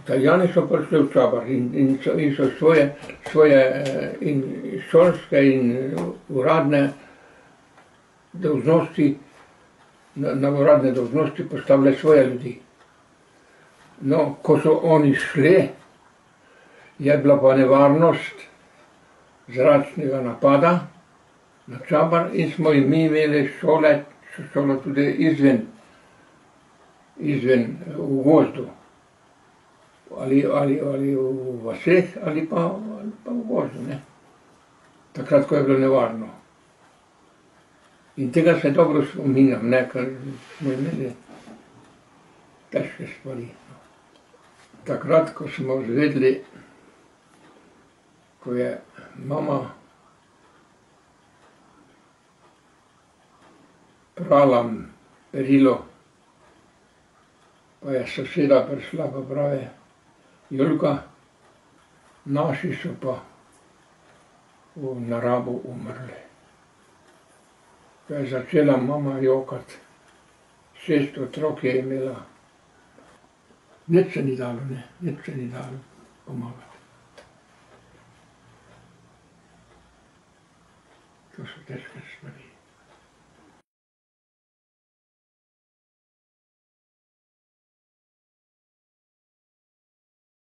Italijani so prišli v Čabar in so svoje in šolske in uradne dolžnosti, na uradne dolžnosti postavljali svoje ljudi. No, ko so oni šli, je bila pa nevarnost zračnega napada na Čabar in smo mi imeli šolo tudi izven v gozdu. Ali v vaseh, ali pa v gozdu, ne. Takrat, ko je bilo nevarno. In tega se dobro spominjam, ne, ker smo imeli težke stvari. Takrat, ko smo izvedeli, ko je mama prala perilo, pa je soseda prišla pa pravi: "Julka, naši so pa na Rabu umrli." Ko je začela mama jokati, 6 otrok je imela. Nič se ni dalo, ne, nič se ni dalo pomagati. To so težke stvari.